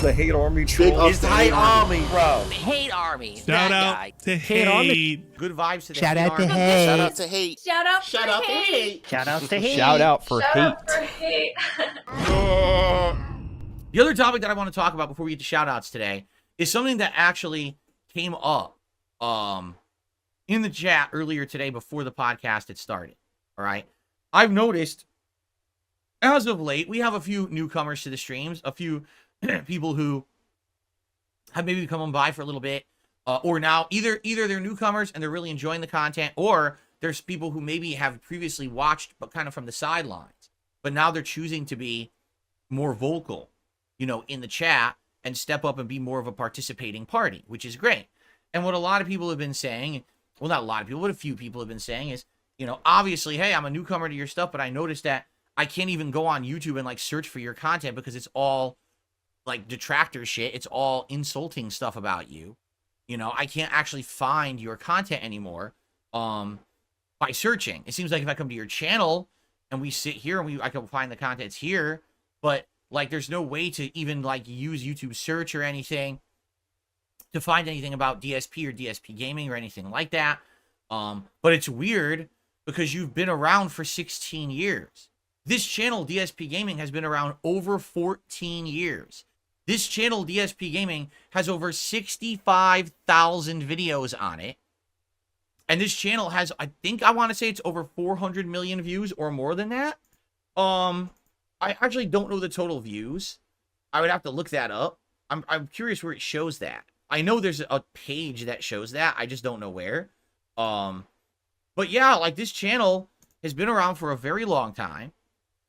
the hate army troll. It's the hate army, bro. Hate army. Shout out to hate. Good vibes to the Shout hate out to army. hate. Shout out to hate. Shout out Shout for out to hate. hate. Shout out to hate. Shout out for Shout hate. out for hate. The other topic that I want to talk about before we get to shout outs today is something that actually came up in the chat earlier today before the podcast had started. All right. I've noticed as of late, we have a few newcomers to the streams, a few people who have maybe come on by for a little bit, or now either they're newcomers and they're really enjoying the content, or there's people who maybe have previously watched but kind of from the sidelines, but now they're choosing to be more vocal, you know, in the chat and step up and be more of a participating party, which is great. And what a lot of people have been saying, well, not a lot of people, but a few people have been saying is, you know, obviously, hey, I'm a newcomer to your stuff, but I noticed that I can't even go on YouTube and like search for your content because it's all like detractor shit. It's all insulting stuff about you. You know, I can't actually find your content anymore by searching. It seems like if I come to your channel and we sit here and I can find the contents here, but like there's no way to even like use YouTube search or anything to find anything about DSP or DSP gaming or anything like that. But it's weird because you've been around for 16 years. This channel, DSP Gaming, has been around over 14 years. This channel, DSP Gaming, has over 65,000 videos on it. And this channel has, I think I want to say it's over 400 million views or more than that. I actually don't know the total views. I would have to look that up. I'm curious where it shows that. I know there's a page that shows that. I just don't know where. But yeah, like this channel has been around for a very long time.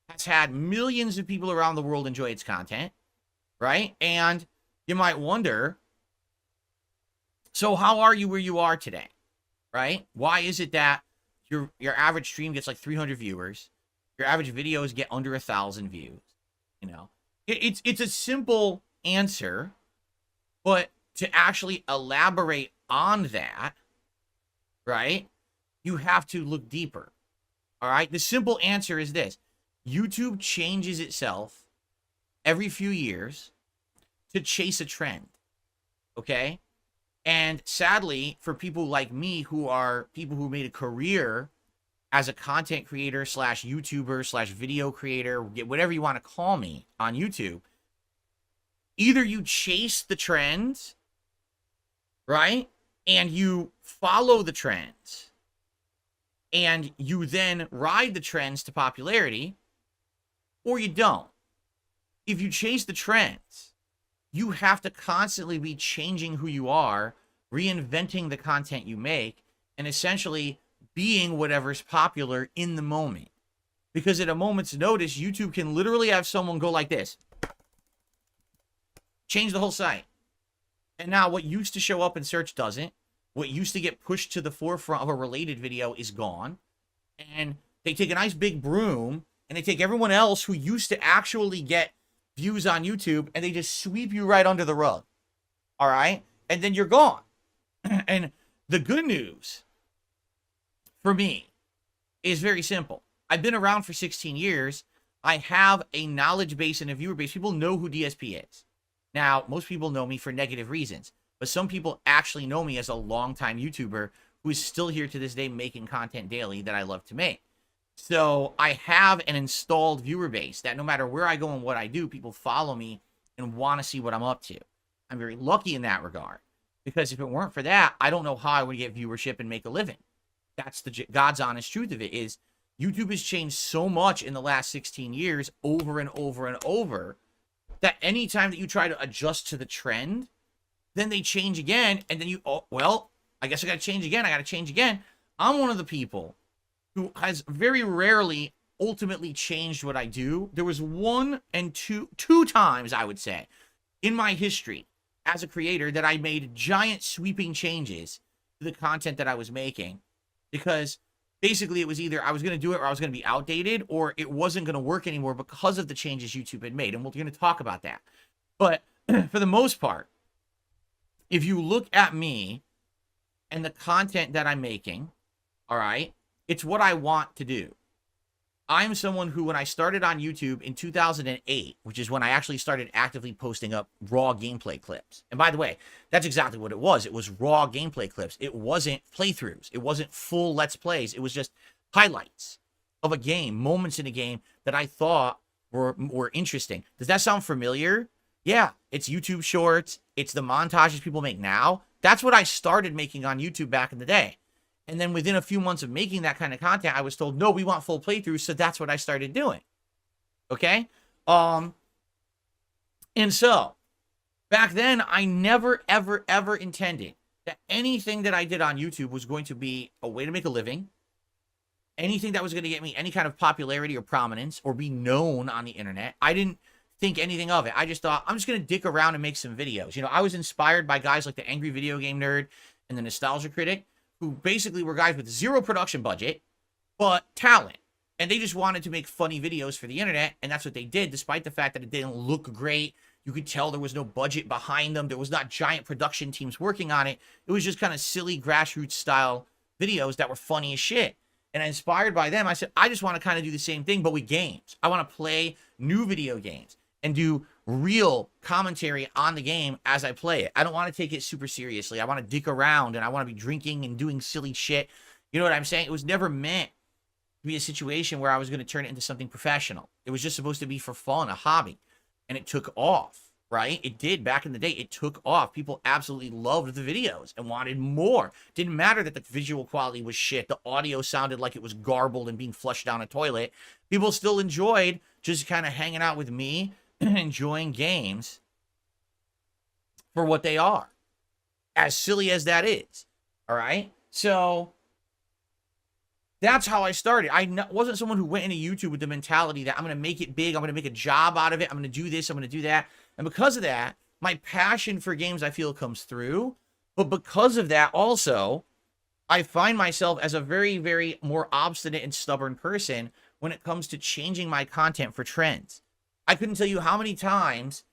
Has had millions of people around the world enjoy its content, right? And you might wonder, so how are you where you are today, right? Why is it that your average stream gets like 300 viewers, your average videos get under 1,000 views? You know, it's a simple answer, but to actually elaborate on that, right, you have to look deeper. All right, the simple answer is this. YouTube changes itself every few years to chase a trend, okay? And sadly, for people like me who are people who made a career as a content creator slash YouTuber slash video creator, whatever you want to call me on YouTube, either you chase the trends, right? And you follow the trends, and you then ride the trends to popularity, or you don't. If you chase the trends, you have to constantly be changing who you are, reinventing the content you make, and essentially being whatever's popular in the moment. Because at a moment's notice, YouTube can literally have someone go like this. Change the whole site. And now what used to show up in search doesn't. What used to get pushed to the forefront of a related video is gone. And they take a nice big broom and they take everyone else who used to actually get views on YouTube and they just sweep you right under the rug. All right? And then you're gone. And the good news for me is very simple. I've been around for 16 years. I have a knowledge base and a viewer base. People know who DSP is. Now, most people know me for negative reasons, but some people actually know me as a longtime YouTuber who is still here to this day making content daily that I love to make. So I have an installed viewer base that no matter where I go and what I do, people follow me and want to see what I'm up to. I'm very lucky in that regard, because if it weren't for that, I don't know how I would get viewership and make a living. That's the God's honest truth of it. Is YouTube has changed so much in the last 16 years over and over and over that anytime that you try to adjust to the trend, then they change again, and then you, oh, well, I guess I got to change again. I got to change again. I'm one of the people who has very rarely ultimately changed what I do. There was two times, I would say, in my history as a creator that I made giant sweeping changes to the content that I was making, because basically it was either I was going to do it or I was going to be outdated, or it wasn't going to work anymore because of the changes YouTube had made. And we're going to talk about that. But for the most part, if you look at me and the content that I'm making, all right, it's what I want to do. I'm someone who, when I started on YouTube in 2008, which is when I actually started actively posting up raw gameplay clips. And by the way, that's exactly what it was. It was raw gameplay clips. It wasn't playthroughs. It wasn't full Let's Plays. It was just highlights of a game, moments in a game that I thought were interesting. Does that sound familiar? Yeah, it's YouTube Shorts. It's the montages people make now. That's what I started making on YouTube back in the day. And then within a few months of making that kind of content, I was told, no, we want full playthroughs. So that's what I started doing. Okay. And so back then, I never, ever, ever intended that anything that I did on YouTube was going to be a way to make a living. Anything that was going to get me any kind of popularity or prominence or be known on the internet. I didn't think anything of it. I just thought, I'm just going to dick around and make some videos. You know, I was inspired by guys like the Angry Video Game Nerd and the Nostalgia Critic, who basically were guys with zero production budget, but talent. And they just wanted to make funny videos for the internet, and that's what they did, despite the fact that it didn't look great. You could tell there was no budget behind them. There was not giant production teams working on it. It was just kind of silly grassroots style videos that were funny as shit. And inspired by them, I said, I just want to kind of do the same thing, but with games. I want to play new video games and do real commentary on the game as I play it. I don't want to take it super seriously. I want to dick around and I want to be drinking and doing silly shit. You know what I'm saying? It was never meant to be a situation where I was going to turn it into something professional. It was just supposed to be for fun, a hobby. And it took off, right? It did back in the day. It took off. People absolutely loved the videos and wanted more. Didn't matter that the visual quality was shit. The audio sounded like it was garbled and being flushed down a toilet. People still enjoyed just kind of hanging out with me and enjoying games for what they are, as silly as that is. All right. So that's how I started. I wasn't someone who went into YouTube with the mentality that I'm going to make it big. I'm going to make a job out of it. I'm going to do this. I'm going to do that. And because of that, my passion for games, I feel, comes through. But because of that, also, I find myself as a very, very more obstinate and stubborn person when it comes to changing my content for trends. I couldn't tell you how many times,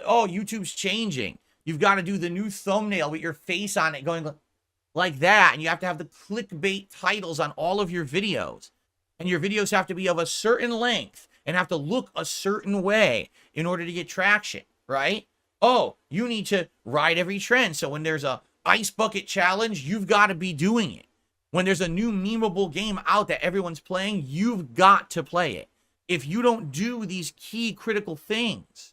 oh, YouTube's changing. You've got to do the new thumbnail with your face on it going like that. And you have to have the clickbait titles on all of your videos. And your videos have to be of a certain length and have to look a certain way in order to get traction, right? Oh, you need to ride every trend. So when there's a ice bucket challenge, you've got to be doing it. When there's a new memeable game out that everyone's playing, you've got to play it. If you don't do these key critical things,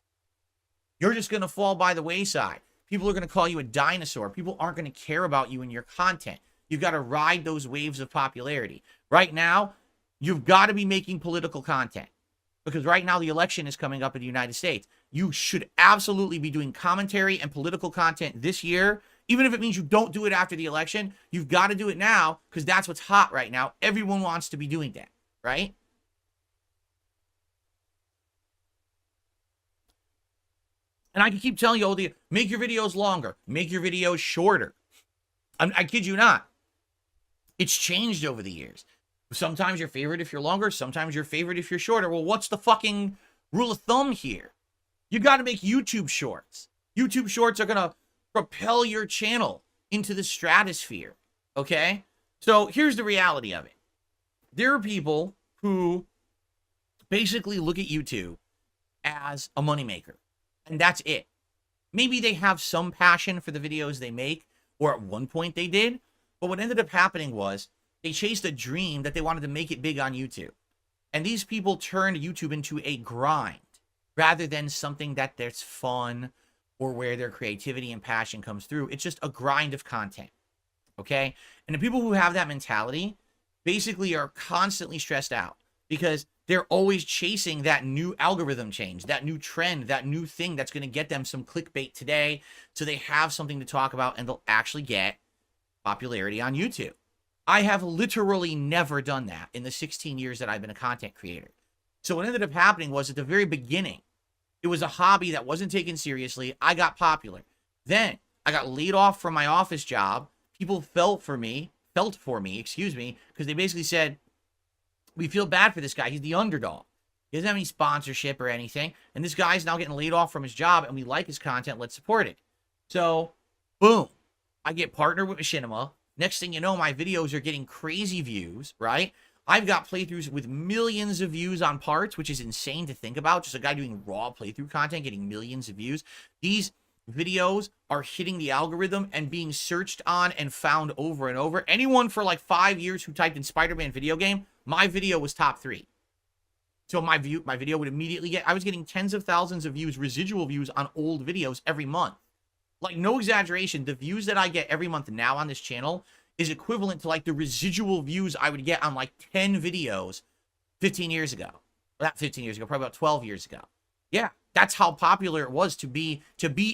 you're just going to fall by the wayside. People are going to call you a dinosaur. People aren't going to care about you and your content. You've got to ride those waves of popularity. Right now, you've got to be making political content because right now the election is coming up in the United States. You should absolutely be doing commentary and political content this year. Even if it means you don't do it after the election, you've got to do it now because that's what's hot right now. Everyone wants to be doing that, right? And I can keep telling you, oh, make your videos longer, make your videos shorter. I kid you not. It's changed over the years. Sometimes you're favorite if you're longer, sometimes you're favorite if you're shorter. Well, what's the fucking rule of thumb here? You got to make YouTube shorts. YouTube shorts are going to propel your channel into the stratosphere, okay? So here's the reality of it. There are people who basically look at YouTube as a moneymaker. And that's it. Maybe they have some passion for the videos they make, or at one point they did. But what ended up happening was they chased a dream that they wanted to make it big on YouTube. And these people turned YouTube into a grind rather than something that there's fun or where their creativity and passion comes through. It's just a grind of content. Okay? And the people who have that mentality basically are constantly stressed out because they're always chasing that new algorithm change, that new trend, that new thing that's going to get them some clickbait today so they have something to talk about and they'll actually get popularity on YouTube. I have literally never done that in the 16 years that I've been a content creator. So what ended up happening was at the very beginning, it was a hobby that wasn't taken seriously. I got popular. Then I got laid off from my office job. People felt for me, because they basically said, we feel bad for this guy. He's the underdog. He doesn't have any sponsorship or anything. And this guy's now getting laid off from his job, and we like his content. Let's support it. So, boom. I get partnered with Machinima. Next thing you know, my videos are getting crazy views, right? I've got playthroughs with millions of views on parts, which is insane to think about. Just a guy doing raw playthrough content getting millions of views. These videos are hitting the algorithm and being searched on and found over and over. Anyone for like 5 years who typed in Spider-Man video game, my video was top 3. So my video would immediately get, I was getting tens of thousands of views, residual views on old videos every month. Like, no exaggeration, the views that I get every month now on this channel is equivalent to like the residual views I would get on like 10 videos 15 years ago. Not 15 years ago, probably about 12 years ago. Yeah, that's how popular it was to be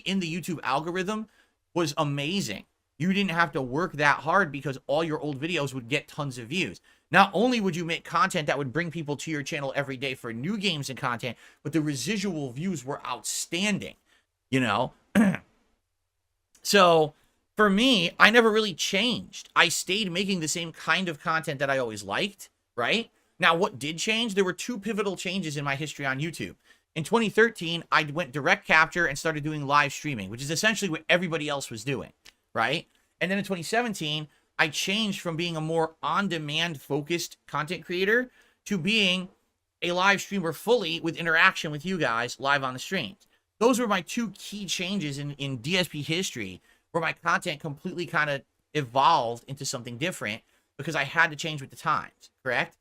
in the YouTube algorithm was amazing. You didn't have to work that hard because all your old videos would get tons of views. Not only would you make content that would bring people to your channel every day for new games and content, but the residual views were outstanding, you know? So for me, I never really changed. I stayed making the same kind of content that I always liked, right? Now, what did change? There were 2 pivotal changes in my history on YouTube. In 2013, I went direct capture and started doing live streaming, which is essentially what everybody else was doing, right? And then in 2017, I changed from being a more on-demand focused content creator to being a live streamer fully with interaction with you guys live on the streams. Those were my 2 key changes in DSP history, where my content completely kind of evolved into something different because I had to change with the times, correct?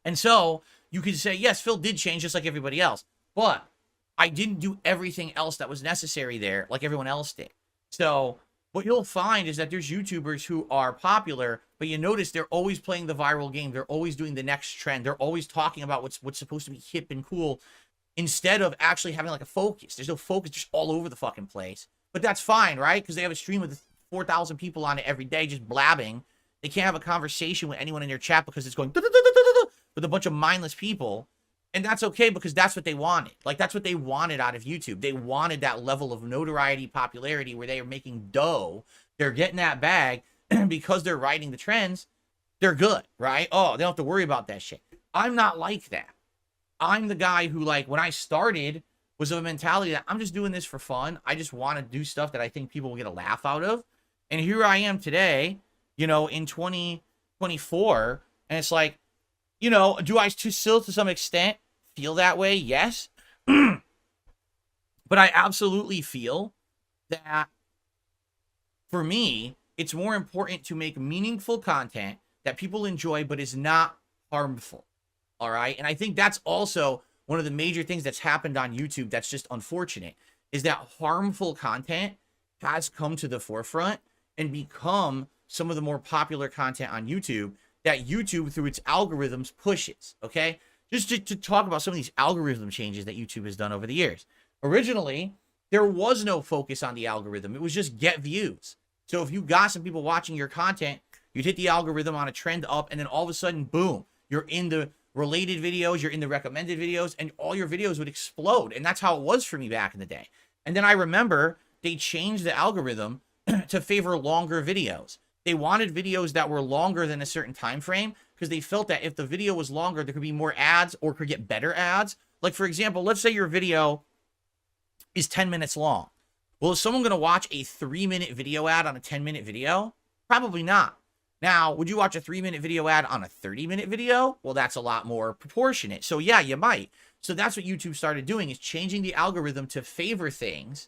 And so you could say, yes, Phil did change just like everybody else, but I didn't do everything else that was necessary there like everyone else did. So what you'll find is that there's YouTubers who are popular, but you notice they're always playing the viral game. They're always doing the next trend. They're always talking about what's supposed to be hip and cool instead of actually having like a focus. There's no focus, just all over the fucking place. But that's fine, right? Because they have a stream with 4,000 people on it every day just blabbing. They can't have a conversation with anyone in their chat because it's going with a bunch of mindless people. And that's okay because that's what they wanted. Like, that's what they wanted out of YouTube. They wanted that level of notoriety, popularity where they are making dough. They're getting that bag because they're riding the trends. They're good, right? Oh, they don't have to worry about that shit. I'm not like that. I'm the guy who, like, when I started, was of a mentality that I'm just doing this for fun. I just want to do stuff that I think people will get a laugh out of. And here I am today, you know, in 2024. And it's like, you know, do I still to some extent feel that way? Yes. But I absolutely feel that for me, it's more important to make meaningful content that people enjoy, but is not harmful. All right. And I think that's also one of the major things that's happened on YouTube that's just unfortunate, is that harmful content has come to the forefront and become some of the more popular content on YouTube that YouTube, through its algorithms, pushes. Okay. Just to talk about some of these algorithm changes that YouTube has done over the years. Originally, there was no focus on the algorithm. It was just get views. So if you got some people watching your content, you'd hit the algorithm on a trend up, and then all of a sudden, boom, you're in the related videos, you're in the recommended videos, and all your videos would explode. And that's how it was for me back in the day. And then I remember they changed the algorithm to favor longer videos. They wanted videos that were longer than a certain time frame because they felt that if the video was longer, there could be more ads or could get better ads. Like, for example, let's say your video is 10 minutes long. Well, is someone going to watch a 3-minute video ad on a 10-minute video? Probably not. Now, would you watch a 3-minute video ad on a 30-minute video? Well, that's a lot more proportionate. So yeah, you might. So that's what YouTube started doing, is changing the algorithm to favor things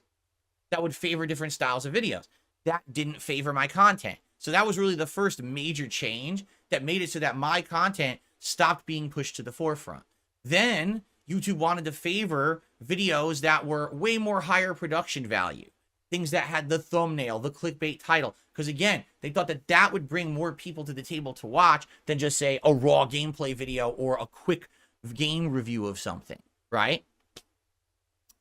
that would favor different styles of videos. That didn't favor my content. So that was really the first major change that made it so that my content stopped being pushed to the forefront. Then YouTube wanted to favor videos that were way more higher production value. Things that had the thumbnail, the clickbait title. Because again, they thought that that would bring more people to the table to watch than just, say, a raw gameplay video or a quick game review of something, right?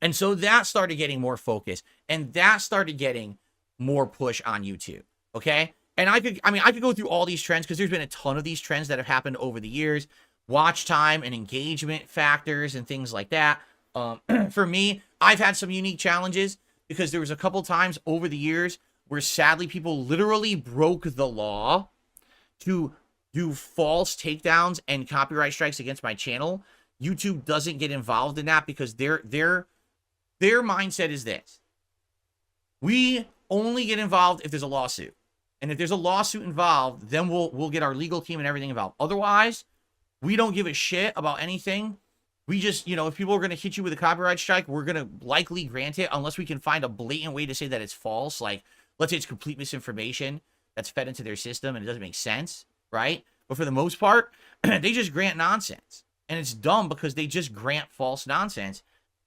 And so that started getting more focus, and that started getting more push on YouTube, okay? And I could go through all these trends because there's been a ton of these trends that have happened over the years. Watch time and engagement factors and things like that. For me, I've had some unique challenges because there was a couple times over the years where sadly people literally broke the law to do false takedowns and copyright strikes against my channel. YouTube doesn't get involved in that because their mindset is this: we only get involved if there's a lawsuit. And if there's a lawsuit involved, then we'll get our legal team and everything involved. Otherwise, we don't give a shit about anything. We just, if people are going to hit you with a copyright strike, we're going to likely grant it unless we can find a blatant way to say that it's false. Like, let's say it's complete misinformation that's fed into their system and it doesn't make sense, right? But for the most part, they just grant nonsense. And it's dumb because they just grant false nonsense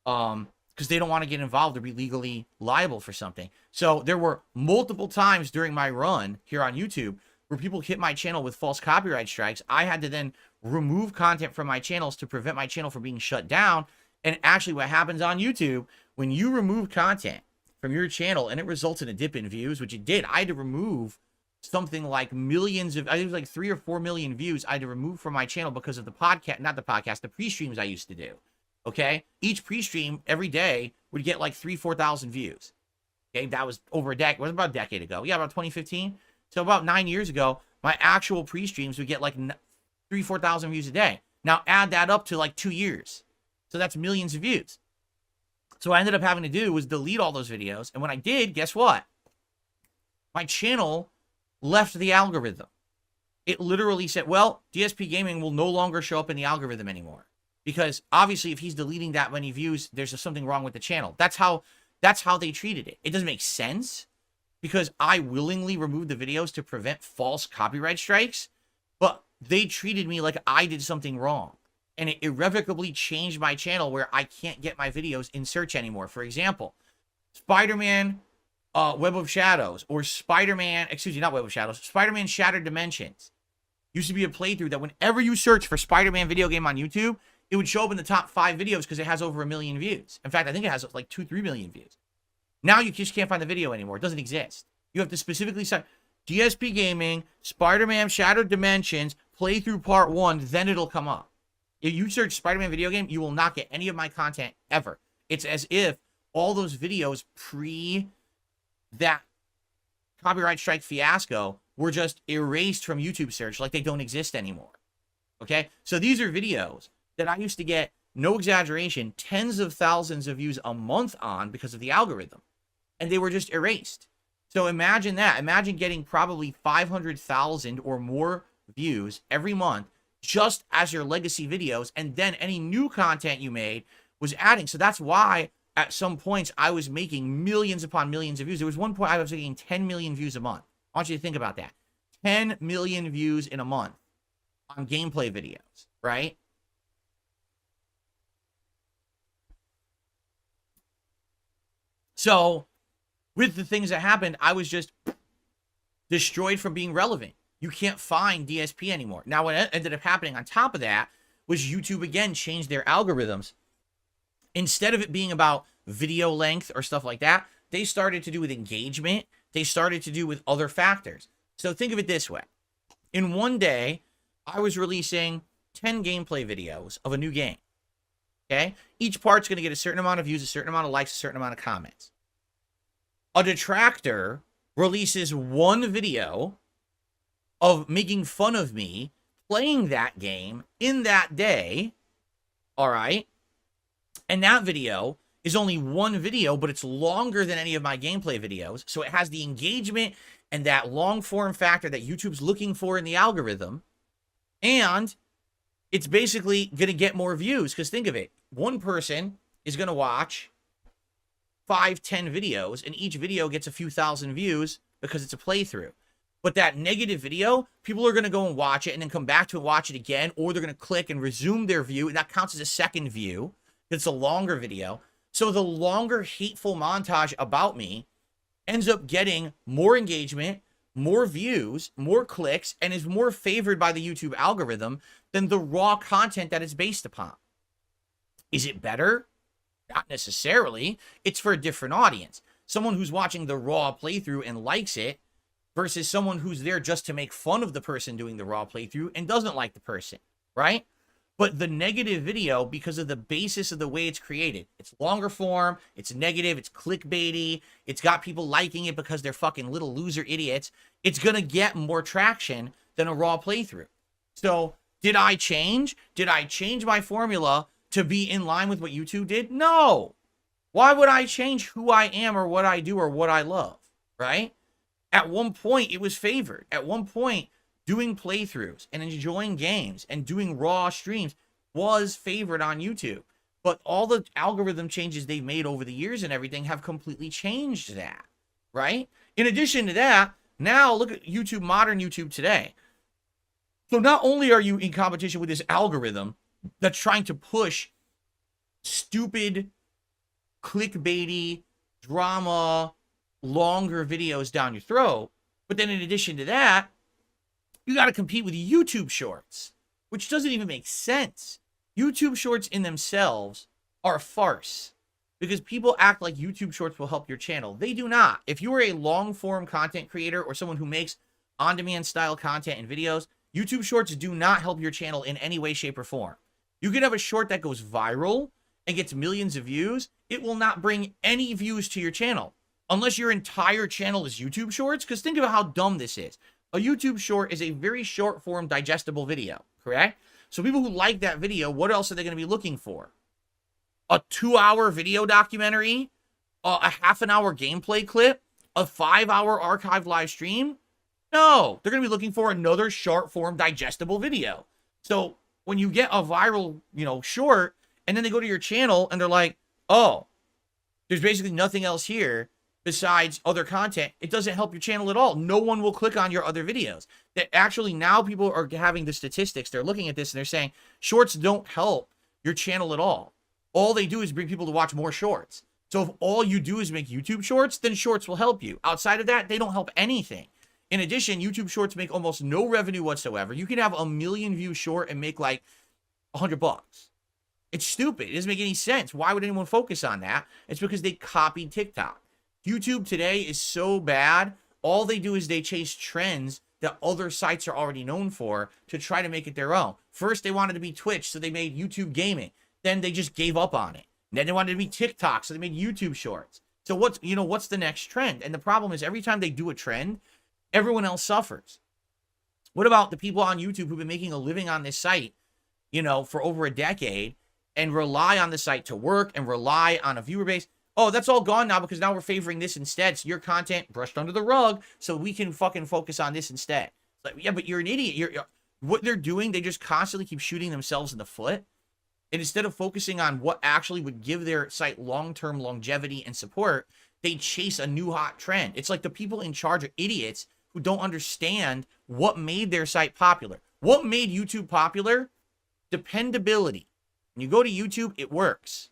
because they don't want to get involved or be legally liable for something. So there were multiple times during my run here on YouTube where people hit my channel with false copyright strikes. I had to then remove content from my channels to prevent my channel from being shut down. And actually what happens on YouTube, when you remove content from your channel and it results in a dip in views, which it did, I had to remove something like millions of, I think it was like 3 or 4 million views I had to remove from my channel because of the podcast, not the podcast, the pre-streams I used to do. Okay. Each pre-stream every day would get like 3,000-4,000 views. Okay. That was over a decade. Was about a decade ago. Yeah. About 2015. So about 9 years ago, my actual pre-streams would get like 3,000-4,000 views a day. Now add that up to like 2 years. So that's millions of views. So what I ended up having to do was delete all those videos. And when I did, guess what? My channel left the algorithm. It literally said, well, DSP Gaming will no longer show up in the algorithm anymore. Because obviously if he's deleting that many views, there's something wrong with the channel. That's how they treated it. It doesn't make sense because I willingly removed the videos to prevent false copyright strikes, but they treated me like I did something wrong. And it irrevocably changed my channel where I can't get my videos in search anymore. For example, Spider-Man Web of Shadows or Spider-Man, not Web of Shadows, Spider-Man Shattered Dimensions. Used to be a playthrough that whenever you search for Spider-Man video game on YouTube, it would show up in the top 5 videos because it has over 1 million views. In fact, I think it has like 2-3 million views. Now you just can't find the video anymore. It doesn't exist. You have to specifically say DSP Gaming, Spider-Man Shattered Dimensions, playthrough part 1, then it'll come up. If you search Spider-Man video game, you will not get any of my content ever. It's as if all those videos pre that copyright strike fiasco were just erased from YouTube search like they don't exist anymore. Okay? So these are videos that I used to get, no exaggeration, tens of thousands of views a month on because of the algorithm. And they were just erased. So imagine that. Imagine getting probably 500,000 or more views every month just as your legacy videos, and then any new content you made was adding. So that's why at some points I was making millions upon millions of views. There was one point I was making 10 million views a month. I want you to think about that. 10 million views in a month on gameplay videos, right? So with the things that happened, I was just destroyed from being relevant. You can't find DSP anymore. Now, what ended up happening on top of that was YouTube again changed their algorithms. Instead of it being about video length or stuff like that, they started to do with engagement. They started to do with other factors. So think of it this way. In one day, I was releasing 10 gameplay videos of a new game. Okay? Each part's going to get a certain amount of views, a certain amount of likes, a certain amount of comments. A detractor releases one video of making fun of me playing that game in that day, all right? And that video is only one video, but it's longer than any of my gameplay videos, so it has the engagement and that long-form factor that YouTube's looking for in the algorithm, and it's basically going to get more views, because think of it. One person is going to watch 5-10 videos, and each video gets a few thousand views because it's a playthrough. But that negative video, people are going to go and watch it and then come back to it and watch it again, or they're going to click and resume their view, and that counts as a second view. It's a longer video. So the longer hateful montage about me ends up getting more engagement, more views, more clicks, and is more favored by the YouTube algorithm than the raw content that it's based upon. Is it better? Not necessarily. It's for a different audience. Someone who's watching the raw playthrough and likes it versus someone who's there just to make fun of the person doing the raw playthrough and doesn't like the person, right? But the negative video, because of the basis of the way it's created, it's longer form, it's negative, it's clickbaity, it's got people liking it because they're fucking little loser idiots, it's gonna get more traction than a raw playthrough. So, did I change? Did I change my formula to be in line with what YouTube did? No! Why would I change who I am or what I do or what I love, right? At one point, it was favored. At one point, doing playthroughs and enjoying games and doing raw streams was favored on YouTube. But all the algorithm changes they've made over the years and everything have completely changed that, right? In addition to that, now look at YouTube, modern YouTube today. So not only are you in competition with this algorithm that's trying to push stupid, clickbaity, drama, longer videos down your throat, but then in addition to that, you got to compete with YouTube Shorts, which doesn't even make sense. YouTube Shorts in themselves are a farce because people act like YouTube Shorts will help your channel. They do not. If you are a long-form content creator or someone who makes on-demand style content and videos, YouTube Shorts do not help your channel in any way, shape, or form. You can have a short that goes viral and gets millions of views. It will not bring any views to your channel unless your entire channel is YouTube Shorts, because think about how dumb this is. A YouTube Short is a very short-form, digestible video, correct? So people who like that video, what else are they going to be looking for? A 2-hour video documentary? A half-an-hour gameplay clip? A 5-hour archived live stream? No, they're going to be looking for another short-form, digestible video. So when you get a viral, short, and then they go to your channel and they're like, oh, there's basically nothing else here besides other content, it doesn't help your channel at all. No one will click on your other videos. That actually now people are having the statistics. They're looking at this and they're saying shorts don't help your channel at all. All they do is bring people to watch more shorts. So if all you do is make YouTube Shorts, then shorts will help you. Outside of that, they don't help anything. In addition, YouTube Shorts make almost no revenue whatsoever. You can have a 1 million view short and make like $100. It's stupid. It doesn't make any sense. Why would anyone focus on that? It's because they copied TikTok. YouTube today is so bad. All they do is they chase trends that other sites are already known for to try to make it their own. First, they wanted to be Twitch, so they made YouTube Gaming. Then they just gave up on it. Then they wanted to be TikTok, so they made YouTube Shorts. So what's the next trend? And the problem is every time they do a trend, everyone else suffers. What about the people on YouTube who've been making a living on this site, for over a decade and rely on the site to work and rely on a viewer base? Oh, that's all gone now because now we're favoring this instead. So your content brushed under the rug so we can fucking focus on this instead. It's like, yeah, but you're an idiot. What they're doing, they just constantly keep shooting themselves in the foot. And instead of focusing on what actually would give their site long-term longevity and support, they chase a new hot trend. It's like the people in charge are idiots who don't understand what made their site popular. What made YouTube popular? Dependability. When you go to YouTube, it works.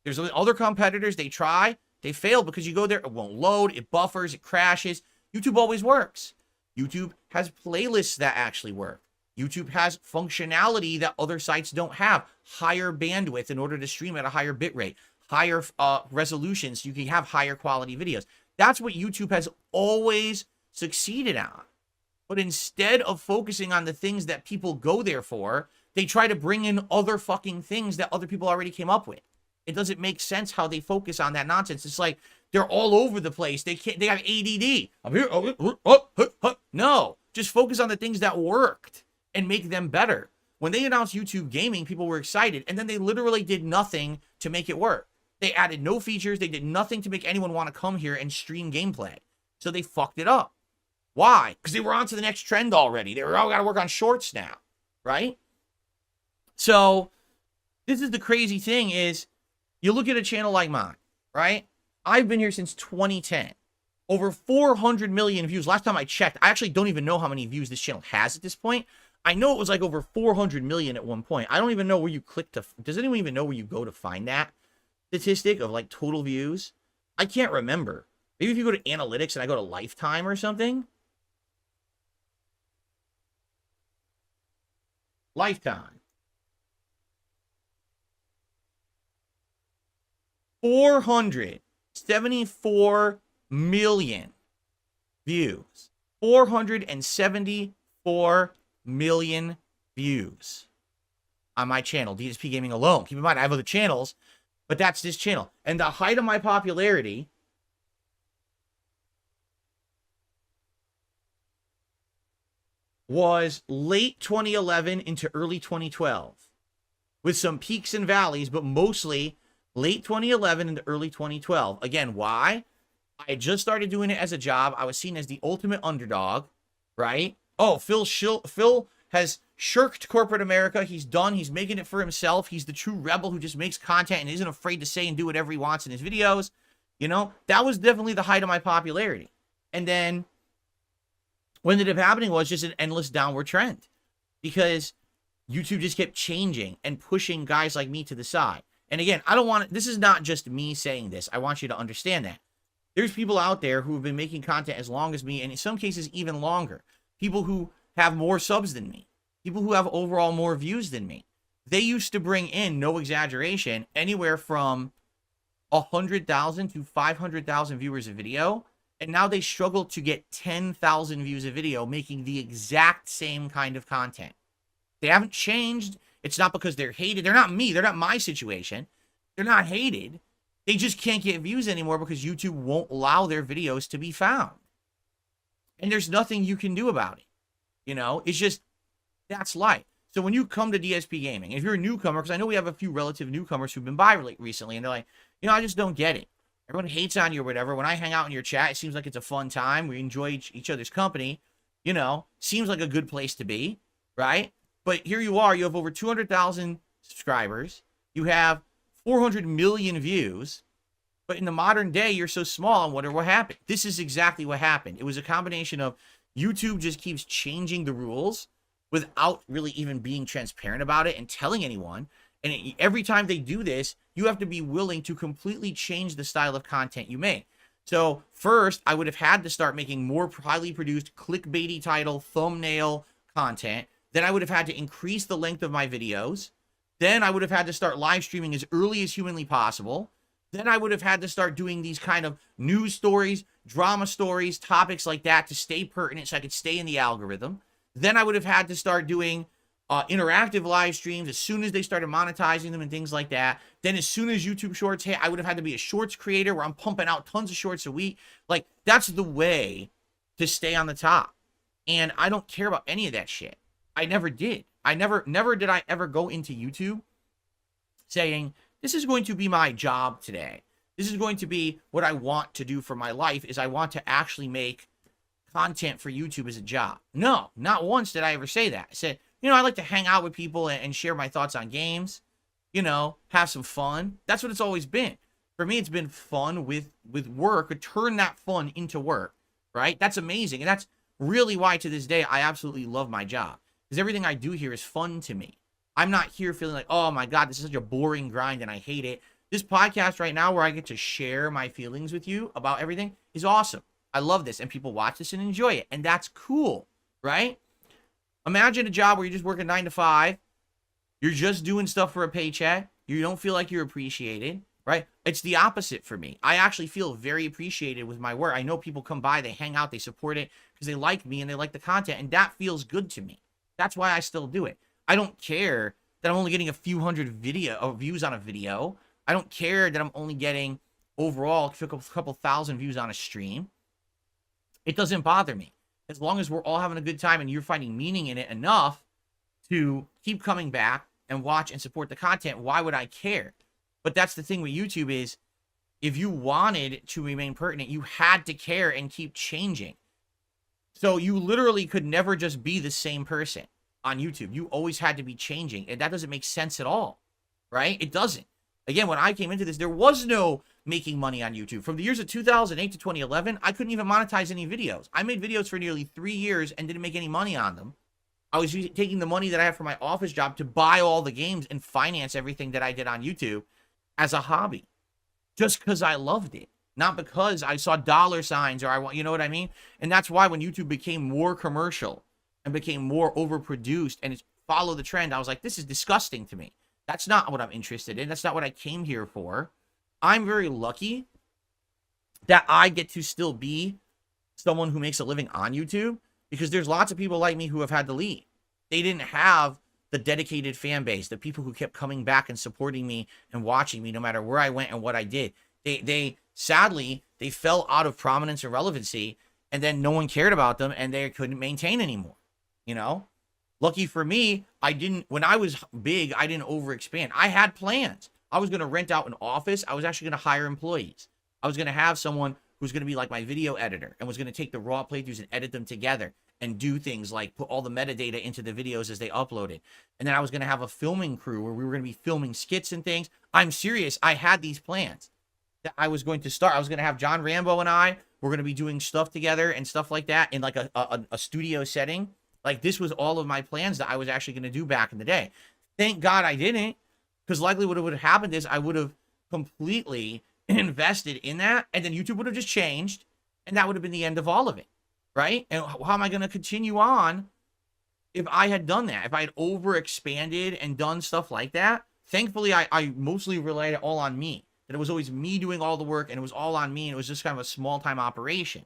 There's other competitors, they try, they fail because you go there, it won't load, it buffers, it crashes. YouTube always works. YouTube has playlists that actually work. YouTube has functionality that other sites don't have. Higher bandwidth in order to stream at a higher bit rate, higher resolutions, so you can have higher quality videos. That's what YouTube has always succeeded on. But instead of focusing on the things that people go there for, they try to bring in other fucking things that other people already came up with. It doesn't make sense how they focus on that nonsense. It's like they're all over the place. They have ADD. I'm here. No, just focus on the things that worked and make them better. When they announced YouTube Gaming, people were excited, and then they literally did nothing to make it work. They added no features. They did nothing to make anyone want to come here and stream gameplay. So they fucked it up. Why? Because they were on to the next trend already. They were, got to work on shorts now, right? So this is the crazy thing is, you look at a channel like mine, right? I've been here since 2010. Over 400 million views. Last time I checked, I actually don't even know how many views this channel has at this point. I know it was like over 400 million at one point. I don't even know where you click to. Does anyone even know where you go to find that statistic of like total views? I can't remember. Maybe if you go to analytics and I go to lifetime or something. Lifetime. 474 million views. 474 million views on my channel, DSP Gaming alone. Keep in mind, I have other channels, but that's this channel. And the height of my popularity was late 2011 into early 2012, with some peaks and valleys, but mostly late 2011 into early 2012. Again, why? I had just started doing it as a job. I was seen as the ultimate underdog, right? Oh, Phil has shirked corporate America. He's done. He's making it for himself. He's the true rebel who just makes content and isn't afraid to say and do whatever he wants in his videos. You know, that was definitely the height of my popularity. And then what ended up happening was just an endless downward trend because YouTube just kept changing and pushing guys like me to the side. And again, I don't want this is not just me saying this. I want you to understand that. There's people out there who have been making content as long as me, and in some cases even longer. People who have more subs than me. People who have overall more views than me. They used to bring in, no exaggeration, anywhere from 100,000 to 500,000 viewers a video. And now they struggle to get 10,000 views a video making the exact same kind of content. They haven't changed. It's not because they're hated. They're not me. They're not my situation. They're not hated. They just can't get views anymore because YouTube won't allow their videos to be found. And there's nothing you can do about it. You know, it's just, that's life. So when you come to DSP Gaming, if you're a newcomer, because I know we have a few relative newcomers who've been by recently, and they're like, you know, I just don't get it. Everyone hates on you or whatever. When I hang out in your chat, it seems like it's a fun time. We enjoy each other's company. You know, seems like a good place to be, right? But here you are. You have over 200,000 subscribers. You have 400 million views. But in the modern day, you're so small. I wonder what happened. This is exactly what happened. It was a combination of YouTube just keeps changing the rules without really even being transparent about it and telling anyone. And every time they do this, you have to be willing to completely change the style of content you make. So first, I would have had to start making more highly produced clickbaity title, thumbnail content. Then I would have had to increase the length of my videos. Then I would have had to start live streaming as early as humanly possible. Then I would have had to start doing these kind of news stories, drama stories, topics like that to stay pertinent so I could stay in the algorithm. Then I would have had to start doing interactive live streams as soon as they started monetizing them and things like that. Then as soon as YouTube Shorts hit, I would have had to be a Shorts creator where I'm pumping out tons of Shorts a week. Like, that's the way to stay on the top. And I don't care about any of that shit. I never did. Never did I ever go into YouTube saying, this is going to be my job today. This is going to be what I want to do for my life, is I want to actually make content for YouTube as a job. No, not once did I ever say that. I said, you know, I like to hang out with people and share my thoughts on games, you know, have some fun. That's what it's always been. For me, it's been fun with work, or turn that fun into work, right? That's amazing. And that's really why to this day, I absolutely love my job, because everything I do here is fun to me. I'm not here feeling like, oh my God, this is such a boring grind and I hate it. This podcast right now where I get to share my feelings with you about everything is awesome. I love this, and people watch this and enjoy it. And that's cool, right? Imagine a job where you're just working 9 to 5. You're just doing stuff for a paycheck. You don't feel like you're appreciated, right? It's the opposite for me. I actually feel very appreciated with my work. I know people come by, they hang out, they support it because they like me and they like the content, and that feels good to me. That's why I still do it. I don't care that I'm only getting a few hundred views on a video. I don't care that I'm only getting overall a couple thousand views on a stream. It doesn't bother me. As long as we're all having a good time and you're finding meaning in it enough to keep coming back and watch and support the content, why would I care? But that's the thing with YouTube is, if you wanted to remain pertinent, you had to care and keep changing. So you literally could never just be the same person on YouTube. You always had to be changing, and that doesn't make sense at all, right? It doesn't. Again, when I came into this, there was no making money on YouTube. From the years of 2008 to 2011, I couldn't even monetize any videos. I made videos for nearly 3 years and didn't make any money on them. I was taking the money that I had from my office job to buy all the games and finance everything that I did on YouTube as a hobby, just because I loved it, not because I saw dollar signs or I want, you know what I mean? And that's why when YouTube became more commercial and became more overproduced and it followed the trend, I was like, this is disgusting to me. That's not what I'm interested in. That's not what I came here for. I'm very lucky that I get to still be someone who makes a living on YouTube, because there's lots of people like me who have had to leave. They didn't have the dedicated fan base, the people who kept coming back and supporting me and watching me no matter where I went and what I did. They sadly, they fell out of prominence and relevancy, and then no one cared about them and they couldn't maintain anymore, you know? Lucky for me, when I was big, I didn't overexpand. I had plans. I was going to rent out an office. I was actually going to hire employees. I was going to have someone who's going to be like my video editor and was going to take the raw playthroughs and edit them together and do things like put all the metadata into the videos as they uploaded. And then I was going to have a filming crew where we were going to be filming skits and things. I'm serious. I had these plans that I was going to start. I was going to have John Rambo and we're going to be doing stuff together and stuff like that in like a studio setting. Like, this was all of my plans that I was actually going to do back in the day. Thank God I didn't, because likely what would have happened is I would have completely invested in that, and then YouTube would have just changed, and that would have been the end of all of it, right? And how am I going to continue on if I had done that? If I had overexpanded and done stuff like that? Thankfully, I mostly relied it all on me. That it was always me doing all the work, and it was all on me, and it was just kind of a small-time operation.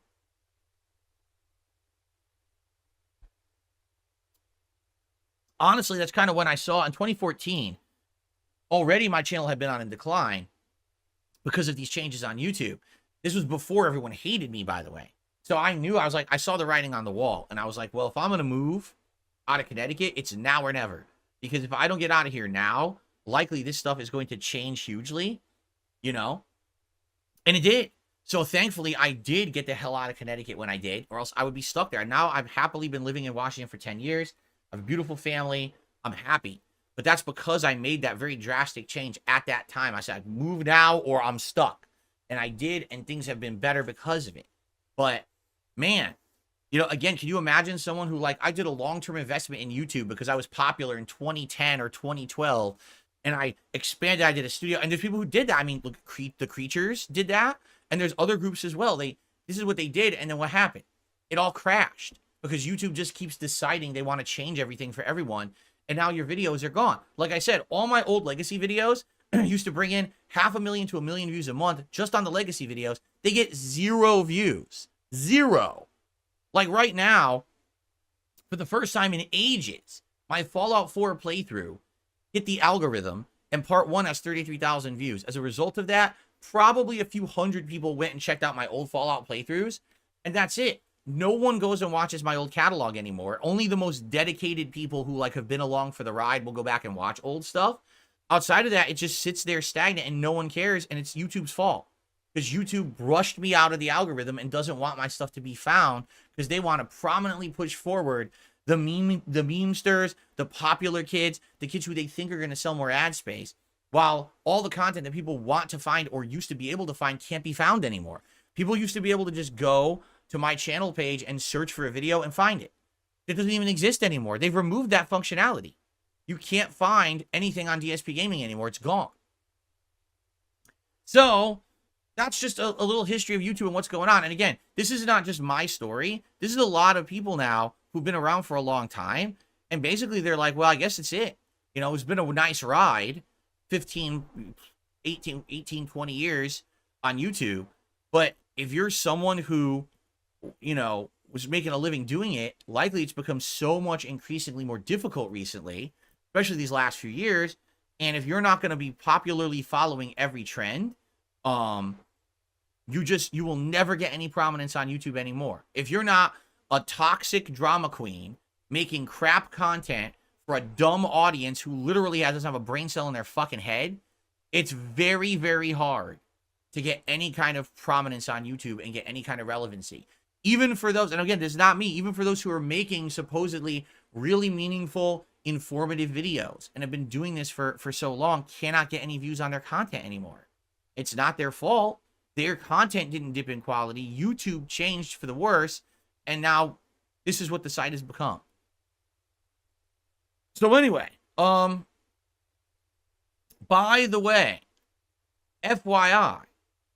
Honestly, that's kind of when I saw in 2014, already my channel had been on a decline because of these changes on YouTube. This was before everyone hated me, by the way. So I knew, I was like, I saw the writing on the wall, and I was like, well, if I'm going to move out of Connecticut, it's now or never. Because if I don't get out of here now, likely this stuff is going to change hugely, you know? And it did. So thankfully, I did get the hell out of Connecticut when I did, or else I would be stuck there. Now I've happily been living in Washington for 10 years. I have a beautiful family. I'm happy. But that's because I made that very drastic change at that time. I said, move now or I'm stuck. And I did, and things have been better because of it. But, man, you know, again, can you imagine someone who, like, I did a long-term investment in YouTube because I was popular in 2010 or 2012, and I expanded, I did a studio, and there's people who did that. I mean, look, the Creatures did that, and there's other groups as well. This is what they did, and then what happened? It all crashed because YouTube just keeps deciding they want to change everything for everyone, and now your videos are gone. Like I said, all my old legacy videos used to bring in 500,000 to 1 million views a month just on the legacy videos. They get 0 views. 0. Like right now, for the first time in ages, my Fallout 4 playthrough hit the algorithm, and part 1 has 33,000 views. As a result of that, probably a few hundred people went and checked out my old Fallout playthroughs, and that's it. No one goes and watches my old catalog anymore. Only the most dedicated people who like have been along for the ride will go back and watch old stuff. Outside of that, it just sits there stagnant and no one cares, and it's YouTube's fault. Because YouTube brushed me out of the algorithm and doesn't want my stuff to be found because they want to prominently push forward the memesters, the popular kids, the kids who they think are going to sell more ad space, while all the content that people want to find or used to be able to find can't be found anymore. People used to be able to just go to my channel page and search for a video and find it. It doesn't even exist anymore. They've removed that functionality. You can't find anything on DSP Gaming anymore. It's gone. So that's just a little history of YouTube and what's going on. And again, this is not just my story. This is a lot of people now who've been around for a long time. And basically they're like, well, I guess it's it. You know, it's been a nice ride, 15, 18, 20 years on YouTube. But if you're someone who, you know, was making a living doing it, likely it's become so much increasingly more difficult recently, especially these last few years. And if you're not going to be popularly following every trend, you will never get any prominence on YouTube anymore. If you're not a toxic drama queen making crap content for a dumb audience who literally doesn't have a brain cell in their fucking head, it's very, very hard to get any kind of prominence on YouTube and get any kind of relevancy. Even for those, and again, this is not me, even for those who are making supposedly really meaningful, informative videos and have been doing this for so long, cannot get any views on their content anymore. It's not their fault. Their content didn't dip in quality. YouTube changed for the worse, and now this is what the site has become. So anyway, by the way, FYI,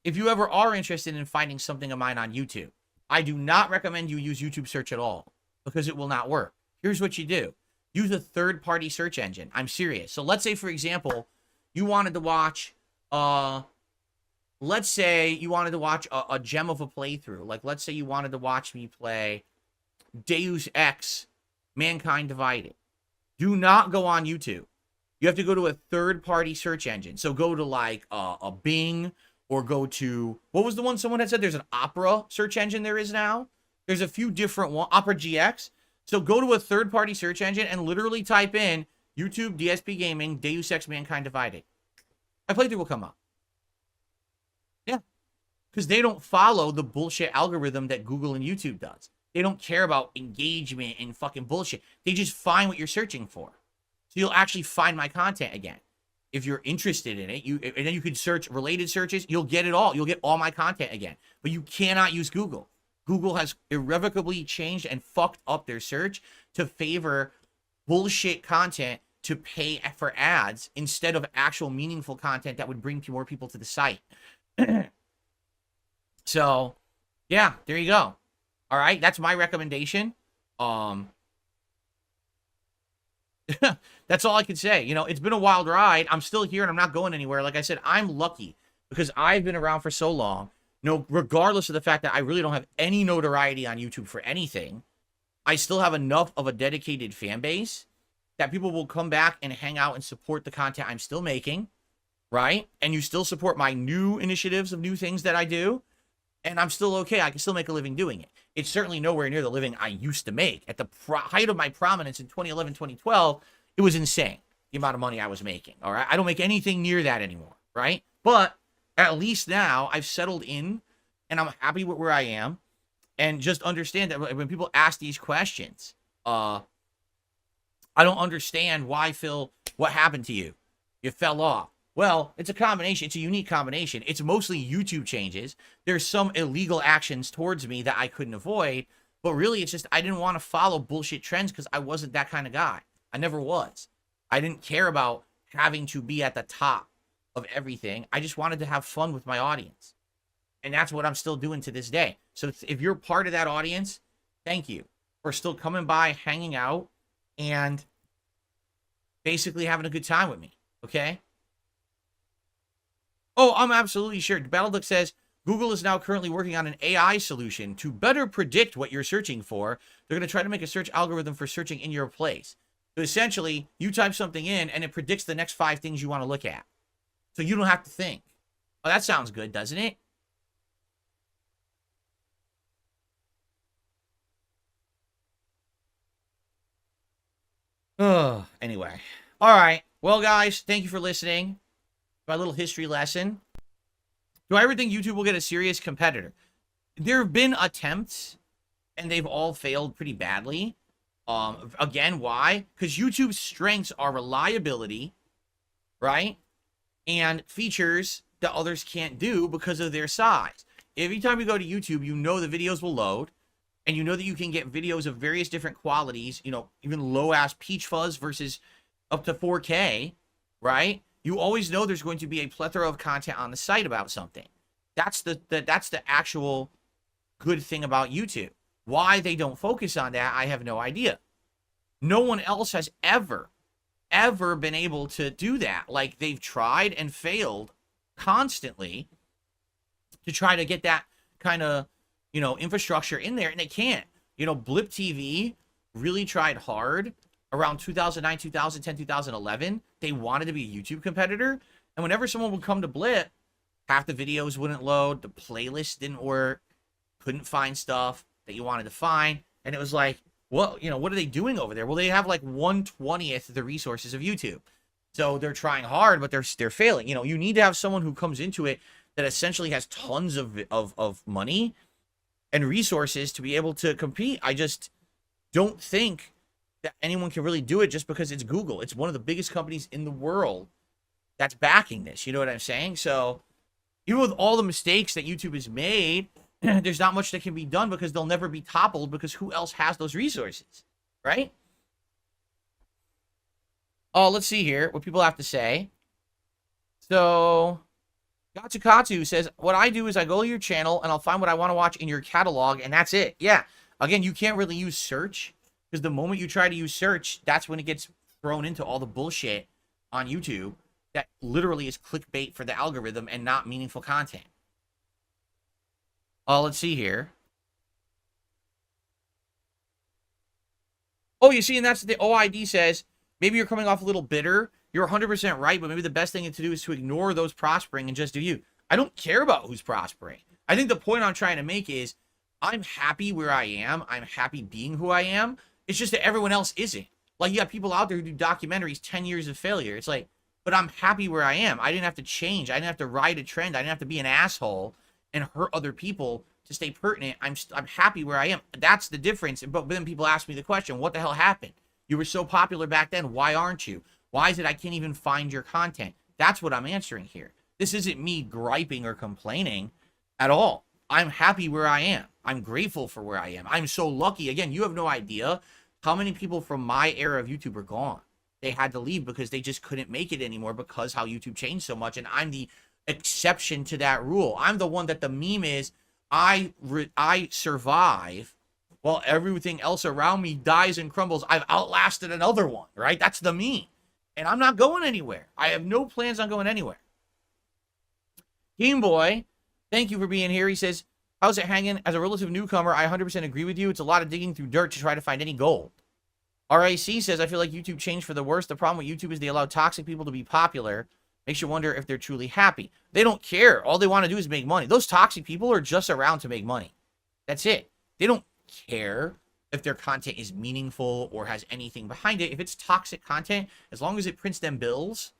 if you ever are interested in finding something of mine on YouTube, I do not recommend you use YouTube search at all because it will not work. Here's what you do. Use a third-party search engine. I'm serious. So let's say, for example, you wanted to watch, let's say you wanted to watch a gem of a playthrough. Like, let's say you wanted to watch me play Deus Ex, Mankind Divided. Do not go on YouTube. You have to go to a third-party search engine. So go to, like, a Bing, or go to, what was the one someone had said? There's an Opera search engine there is now. There's a few different ones, Opera GX. So go to a third-party search engine and literally type in YouTube, DSP Gaming, Deus Ex, Mankind Divided. My playthrough will come up. Yeah. because they don't follow the bullshit algorithm that Google and YouTube does. They don't care about engagement and fucking bullshit. They just find what you're searching for. So you'll actually find my content again. If you're interested in it, and then you can search related searches, you'll get it all. You'll get all my content again. But you cannot use Google. Google has irrevocably changed and fucked up their search to favor bullshit content to pay for ads instead of actual meaningful content that would bring more people to the site. So, yeah, there you go. All right, that's my recommendation. That's all I can say. You know, it's been a wild ride. I'm still here and I'm not going anywhere. Like I said, I'm lucky because I've been around for so long. No, regardless of the fact that I really don't have any notoriety on YouTube for anything, I still have enough of a dedicated fan base that people will come back and hang out and support the content I'm still making, right? And you still support my new initiatives of new things that I do, and I'm still okay. I can still make a living doing it. It's certainly nowhere near the living I used to make. At the height of my prominence in 2011, 2012, it was insane, the amount of money I was making, all right? I don't make anything near that anymore, right? But at least now I've settled in, and I'm happy with where I am, and just understand that when people ask these questions, I don't understand why, Phil, what happened to you? You fell off. Well, it's a combination. It's a unique combination. It's mostly YouTube changes. There's some illegal actions towards me that I couldn't avoid, but really it's just I didn't want to follow bullshit trends because I wasn't that kind of guy. I never was. I didn't care about having to be at the top of everything. I just wanted to have fun with my audience. And that's what I'm still doing to this day. So if you're part of that audience, thank you for still coming by, hanging out, and basically having a good time with me, okay? Oh, I'm absolutely sure. Battleduck says, Google is now currently working on an AI solution to better predict what you're searching for. They're going to try to make a search algorithm for searching in your place. So essentially, you type something in, and it predicts the next 5 things you want to look at. So you don't have to think. Oh, that sounds good, doesn't it? Anyway. All right. Well, guys, thank you for listening. My little history lesson. Do I ever think YouTube will get a serious competitor? There have been attempts, and they've all failed pretty badly. Again, why? Because YouTube's strengths are reliability, right? And features that others can't do because of their size. Every time you go to YouTube, you know the videos will load. And you know that you can get videos of various different qualities, you know, even low-ass peach fuzz versus up to 4K, right? You always know there's going to be a plethora of content on the site about something. That's the actual good thing about YouTube. Why they don't focus on that, I have no idea. No one else has ever been able to do that. Like, they've tried and failed constantly to try to get that kind of, you know, infrastructure in there, and they can't. You know, Blip TV really tried hard around 2009, 2010, 2011. They wanted to be a YouTube competitor, and whenever someone would come to Blip, half the videos wouldn't load, the playlist didn't work, couldn't find stuff that you wanted to find, and it was like, well, you know, what are they doing over there? Well, they have like 1/20th of the resources of YouTube. So they're trying hard, but they're failing. You know, you need to have someone who comes into it that essentially has tons of money and resources to be able to compete. I just don't think that anyone can really do it just because it's Google. It's one of the biggest companies in the world that's backing this. You know what I'm saying? So even with all the mistakes that YouTube has made, there's not much that can be done because they'll never be toppled because who else has those resources, right? Oh, let's see here what people have to say. So Gatsukatsu says, what I do is I go to your channel and I'll find what I want to watch in your catalog, and that's it. Yeah. Again, you can't really use search because the moment you try to use search, that's when it gets thrown into all the bullshit on YouTube that literally is clickbait for the algorithm and not meaningful content. Let's see here. Oh, you see, and that's the OID says, maybe you're coming off a little bitter. You're 100% right, but maybe the best thing to do is to ignore those prospering and just do you. I don't care about who's prospering. I think the point I'm trying to make is I'm happy where I am. I'm happy being who I am. It's just that everyone else isn't. Like, you have people out there who do documentaries, 10 years of failure. It's like, but I'm happy where I am. I didn't have to change. I didn't have to ride a trend. I didn't have to be an asshole and hurt other people to stay pertinent. I'm happy where I am. That's the difference. But then people ask me the question, what the hell happened? You were so popular back then. Why aren't you? Why is it I can't even find your content? That's what I'm answering here. This isn't me griping or complaining at all. I'm happy where I am. I'm grateful for where I am. I'm so lucky. Again, you have no idea how many people from my era of YouTube are gone. They had to leave because they just couldn't make it anymore because how YouTube changed so much. And I'm the exception to that rule. I'm the one that the meme is, I survive while everything else around me dies and crumbles. I've outlasted another one, right? That's the meme. And I'm not going anywhere. I have no plans on going anywhere. Game Boy, thank you for being here. He says, how's it hanging? As a relative newcomer, I 100% agree with you. It's a lot of digging through dirt to try to find any gold. RAC says, I feel like YouTube changed for the worse. The problem with YouTube is they allow toxic people to be popular. Makes you wonder if they're truly happy. They don't care. All they want to do is make money. Those toxic people are just around to make money. That's it. They don't care if their content is meaningful or has anything behind it. If it's toxic content, as long as it prints them bills.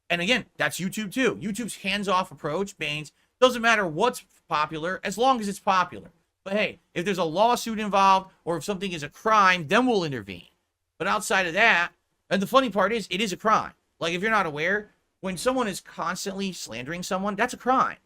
And again, that's YouTube too. YouTube's hands-off approach means doesn't matter what's popular as long as it's popular. But hey, if there's a lawsuit involved or if something is a crime, then we'll intervene. But outside of that, and the funny part is, it is a crime. Like, if you're not aware, when someone is constantly slandering someone, that's a crime.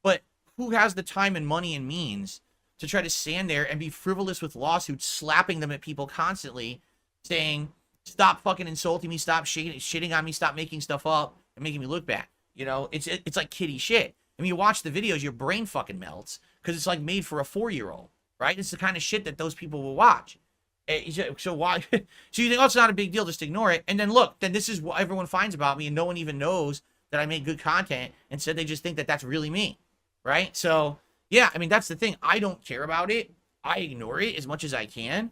But who has the time and money and means to try to stand there and be frivolous with lawsuits, slapping them at people constantly, saying, stop fucking insulting me, stop shitting on me, stop making stuff up and making me look bad. You know, it's like kiddie shit. I mean, you watch the videos, your brain fucking melts because it's like made for a 4-year-old, right? It's the kind of shit that those people will watch. So why? So you think, oh, it's not a big deal, just ignore it. And then look, then this is what everyone finds about me, and no one even knows that I make good content. Instead, they just think that that's really me, right? So yeah, I mean, that's the thing. I don't care about it. I ignore it as much as I can,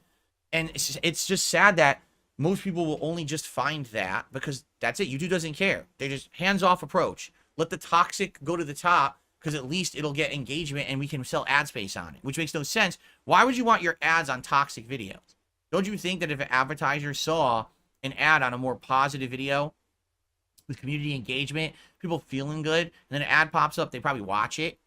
and it's just sad that most people will only just find that because that's it. YouTube doesn't care. They just hands-off approach. Let the toxic go to the top because at least it'll get engagement and we can sell ad space on it, which makes no sense. Why would you want your ads on toxic videos? Don't you think that if an advertiser saw an ad on a more positive video with community engagement, people feeling good, and then an ad pops up, they probably watch it?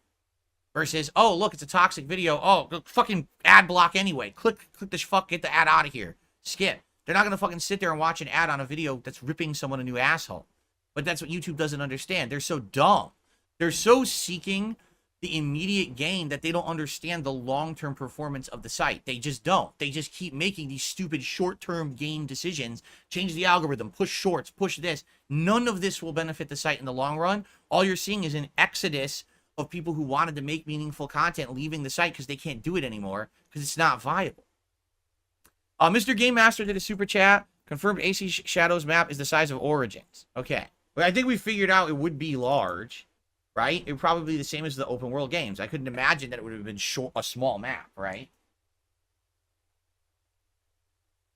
Versus, oh, look, it's a toxic video. Oh, fucking ad block anyway. Click this fuck, get the ad out of here. Skip. They're not going to fucking sit there and watch an ad on a video that's ripping someone a new asshole. But that's what YouTube doesn't understand. They're so dumb. They're so seeking the immediate gain that they don't understand the long-term performance of the site. They just don't. They just keep making these stupid short-term gain decisions, change the algorithm, push shorts, push this. None of this will benefit the site in the long run. All you're seeing is an exodus of people who wanted to make meaningful content leaving the site because they can't do it anymore because it's not viable. Mr. Game Master did a super chat. Confirmed AC Shadows map is the size of Origins. Okay. Well, I think we figured out it would be large. Right? It would probably be the same as the open world games. I couldn't imagine that it would have been a small map, right?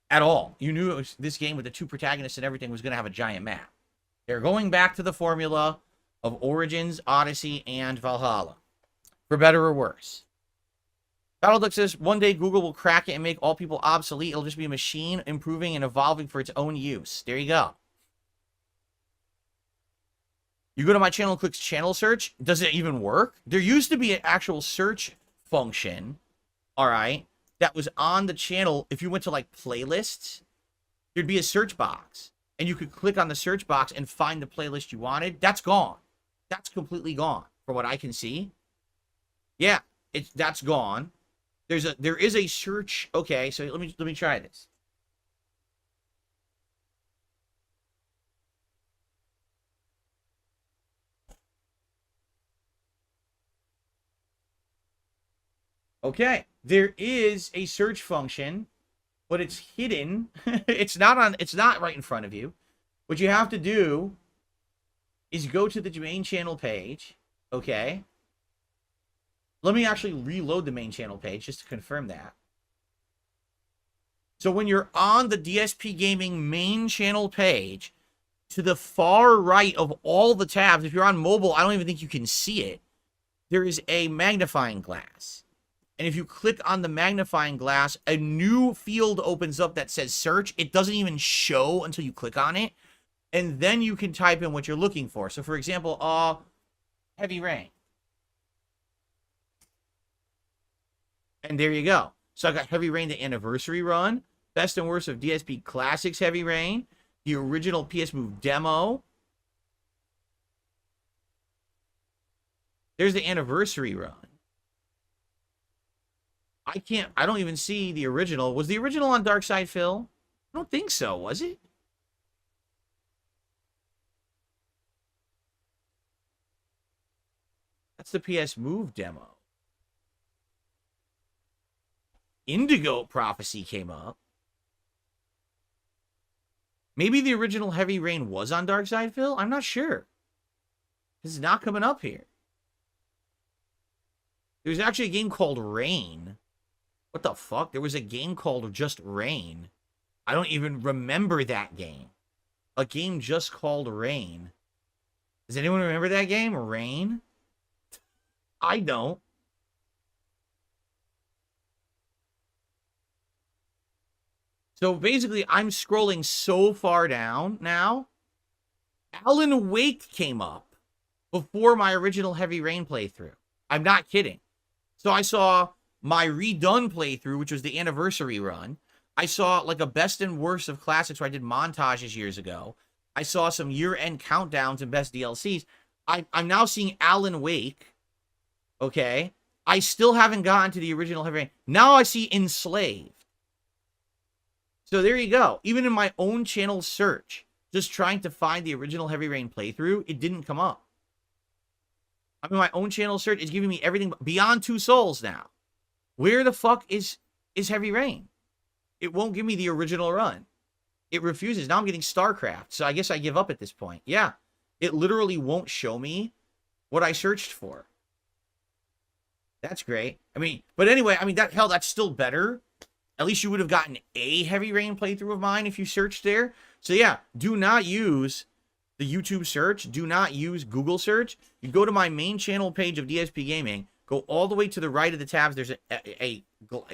At all. You knew it was this game with the 2 protagonists and everything was going to have a giant map. They're going back to the formula of Origins, Odyssey, and Valhalla. For better or worse. Battleduck says, one day Google will crack it and make all people obsolete. It'll just be a machine improving and evolving for its own use. There you go. You go to my channel and click channel search. Does it even work? There used to be an actual search function, all right, that was on the channel. If you went to like playlists, there'd be a search box and you could click on the search box and find the playlist you wanted. That's gone. That's completely gone from what I can see. Yeah, that's gone. There is a search. Okay, so let me try this. Okay, there is a search function, but it's hidden. It's not right in front of you. What you have to do is go to the main channel page, okay? Let me actually reload the main channel page just to confirm that. So when you're on the DSP Gaming main channel page, to the far right of all the tabs, if you're on mobile, I don't even think you can see it, there is a magnifying glass. And if you click on the magnifying glass, a new field opens up that says search. It doesn't even show until you click on it. And then you can type in what you're looking for. So for example, heavy rain. And there you go. So I got Heavy Rain, the anniversary run, Best and Worst of DSP Classics Heavy Rain, the original PS Move demo. There's the anniversary run. I don't even see the original. Was the original on Dark Side Phil? I don't think so, was it? That's the PS Move demo. Indigo Prophecy came up. Maybe the original Heavy Rain was on Dark Side Phil? I'm not sure. This is not coming up here. There's actually a game called Rain. What the fuck? There was a game called just Rain. I don't even remember that game. A game just called Rain. Does anyone remember that game? Rain? I don't. So basically, I'm scrolling so far down now. Alan Wake came up before my original Heavy Rain playthrough. I'm not kidding. So I saw my redone playthrough, which was the anniversary run. I saw like a best and worst of classics where I did montages years ago. I saw some year-end countdowns and best DLCs. I'm now seeing Alan Wake. Okay. I still haven't gotten to the original Heavy Rain. Now I see Enslaved. So there you go. Even in my own channel search, just trying to find the original Heavy Rain playthrough, it didn't come up. I mean, my own channel search is giving me everything beyond Two Souls now. Where the fuck is Heavy Rain? It won't give me the original run. It refuses. Now I'm getting StarCraft. So I guess I give up at this point. Yeah. It literally won't show me what I searched for. That's great. I mean, but anyway, I mean, that's still better. At least you would have gotten a Heavy Rain playthrough of mine if you searched there. So yeah, do not use the YouTube search. Do not use Google search. You go to my main channel page of DSP Gaming. Go all the way to the right of the tabs. There's a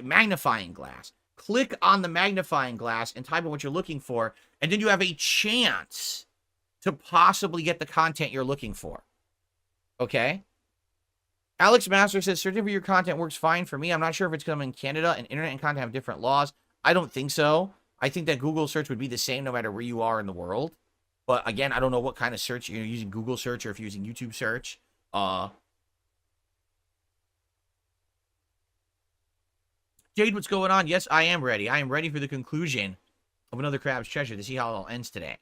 magnifying glass. Click on the magnifying glass and type in what you're looking for. And then you have a chance to possibly get the content you're looking for. Okay? Alex Master says, searching for your content works fine for me. I'm not sure if it's coming in Canada and internet and content have different laws. I don't think so. I think that Google search would be the same no matter where you are in the world. But again, I don't know what kind of search you're using, Google search or if you're using YouTube search. Jade, what's going on? Yes, I am ready. I am ready for the conclusion of Another Crab's Treasure to see how it all ends today.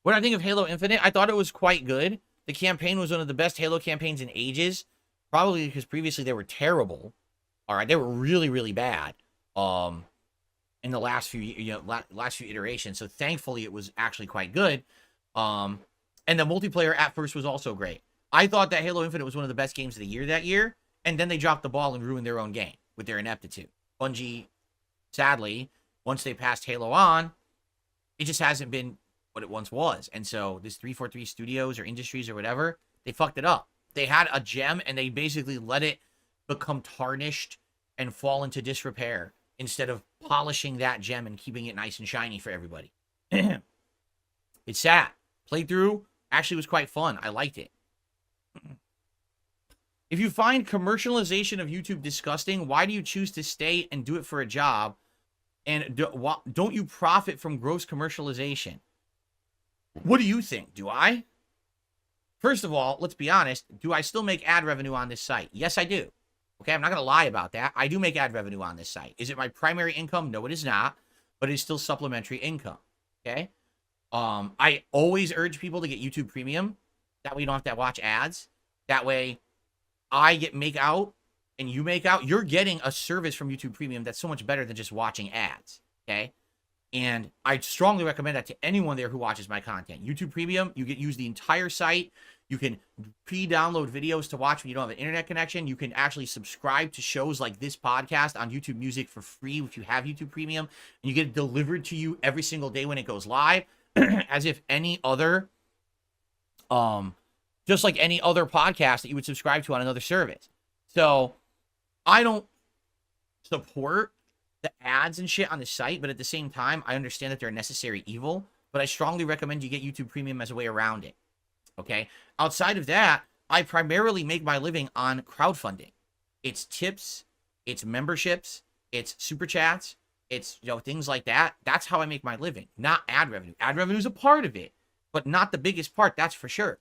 What I think of Halo Infinite, I thought it was quite good. The campaign was one of the best Halo campaigns in ages. Probably because previously they were terrible. All right, they were really, really bad. In the last few, last few iterations. So thankfully, it was actually quite good. And the multiplayer at first was also great. I thought that Halo Infinite was one of the best games of the year that year, and then they dropped the ball and ruined their own game with their ineptitude. Bungie, sadly, once they passed Halo on, it just hasn't been what it once was. And so this 343 Studios or Industries or whatever, they fucked it up. They had a gem, and they basically let it become tarnished and fall into disrepair instead of polishing that gem and keeping it nice and shiny for everybody. It's sad. Playthrough actually was quite fun. I liked it. If you find commercialization of YouTube disgusting, why do you choose to stay and do it for a job? And don't you profit from gross commercialization? What do you think? Do I? First of all, let's be honest. Do I still make ad revenue on this site? Yes, I do. Okay, I'm not going to lie about that. I do make ad revenue on this site. Is it my primary income? No, it is not. But it's still supplementary income. Okay? I always urge people to get YouTube Premium. That way you don't have to watch ads. That way I make out and you make out. You're getting a service from YouTube Premium that's so much better than just watching ads. Okay? And I strongly recommend that to anyone there who watches my content. YouTube Premium, you get use the entire site. You can pre-download videos to watch when you don't have an internet connection. You can actually subscribe to shows like this podcast on YouTube Music for free if you have YouTube Premium. And you get it delivered to you every single day when it goes live. As if any other, just like any other podcast that you would subscribe to on another service. So I don't support the ads and shit on the site, but at the same time, I understand that they're a necessary evil, but I strongly recommend you get YouTube Premium as a way around it. Okay? Outside of that, I primarily make my living on crowdfunding. It's tips, it's memberships, it's super chats, it's, things like that. That's how I make my living, not ad revenue. Ad revenue is a part of it, but not the biggest part, that's for sure.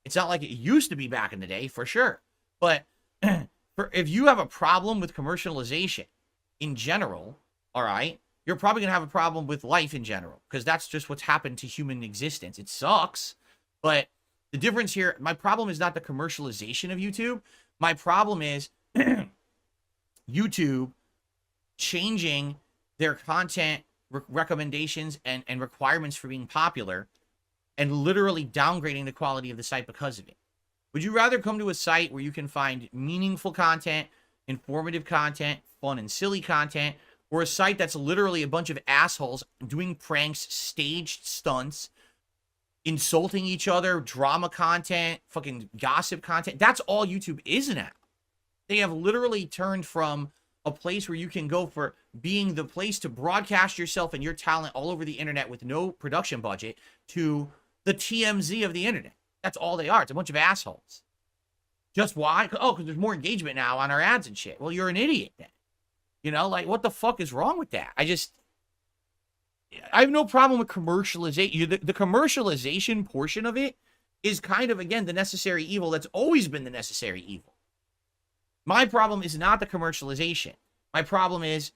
It's not like it used to be back in the day, for sure. But if you have a problem with commercialization in general, all right, you're probably going to have a problem with life in general, because that's just what's happened to human existence. It sucks, but the difference here, my problem is not the commercialization of YouTube. My problem is YouTube changing their content recommendations and requirements for being popular and literally downgrading the quality of the site because of it. Would you rather come to a site where you can find meaningful content, informative content, fun and silly content, or a site that's literally a bunch of assholes doing pranks, staged stunts, insulting each other, drama content, fucking gossip content? That's all YouTube is now. They have literally turned from a place where you can go for being the place to broadcast yourself and your talent all over the internet with no production budget to the TMZ of the internet. That's all they are. It's a bunch of assholes. Just why? Oh, because there's more engagement now on our ads and shit. Well, you're an idiot then. Like, what the fuck is wrong with that? I have no problem with commercialization. The commercialization portion of it is kind of, again, the necessary evil that's always been the necessary evil. My problem is not the commercialization. My problem is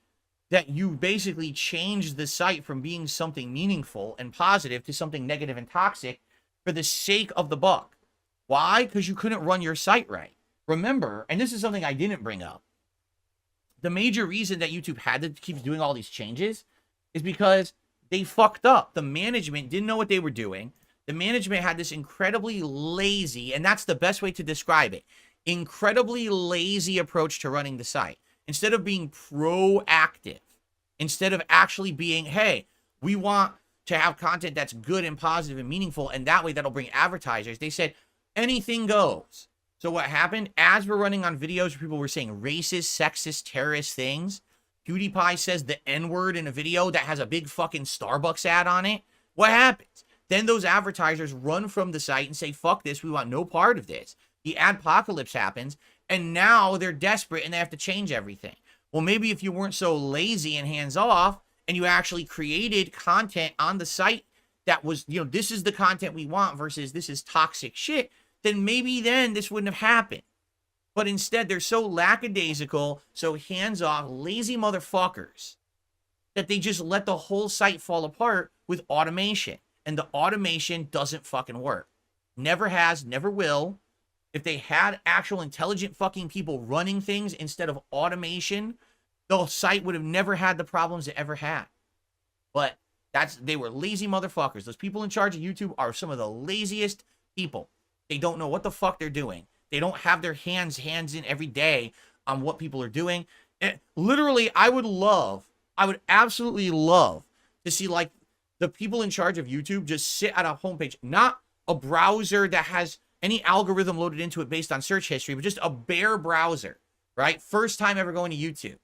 that you basically changed the site from being something meaningful and positive to something negative and toxic for the sake of the buck. Why? Because you couldn't run your site right. Remember, and this is something I didn't bring up, the major reason that YouTube had to keep doing all these changes is because they fucked up. The management didn't know what they were doing. The management had this incredibly lazy, and that's the best way to describe it, incredibly lazy approach to running the site. Instead of being proactive, instead of actually being, hey, we want to have content that's good and positive and meaningful, and that way that'll bring advertisers, they said anything goes. So what happened? Ads were running on videos where people were saying racist, sexist, terrorist things. PewDiePie says the N-word in a video that has a big fucking Starbucks ad on it. What happens? Then those advertisers run from the site and say, fuck this, we want no part of this. The adpocalypse happens, and now they're desperate and they have to change everything. Well, maybe if you weren't so lazy and hands-off and you actually created content on the site that was, this is the content we want versus this is toxic shit, then maybe then this wouldn't have happened. But instead, they're so lackadaisical, so hands-off, lazy motherfuckers that they just let the whole site fall apart with automation. And the automation doesn't fucking work. Never has, never will. If they had actual intelligent fucking people running things instead of automation, the site would have never had the problems it ever had. But they were lazy motherfuckers. Those people in charge of YouTube are some of the laziest people. They don't know what the fuck they're doing. They don't have their hands in every day on what people are doing. And literally, I would absolutely love to see like the people in charge of YouTube just sit at a homepage, not a browser that has any algorithm loaded into it based on search history, but just a bare browser, right? First time ever going to YouTube.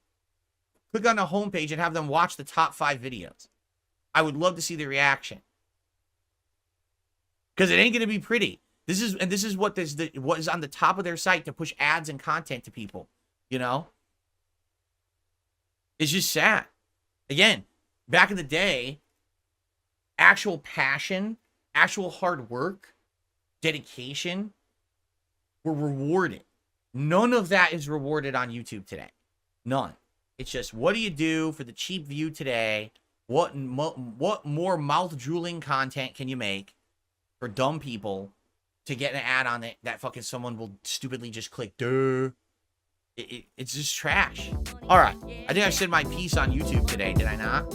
Click on the homepage and have them watch the top 5 videos. I would love to see the reaction. Because it ain't going to be pretty. This is what is on the top of their site to push ads and content to people, It's just sad. Again, back in the day, actual passion, actual hard work, dedication were rewarded. None of that is rewarded on YouTube today. None. It's just, what do you do for the cheap view today? What more mouth-drooling content can you make for dumb people to get an ad on it that fucking someone will stupidly just click, duh. It's just trash. All right. I think I said my piece on YouTube today, did I not?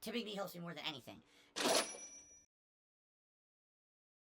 Typically helps me more than anything.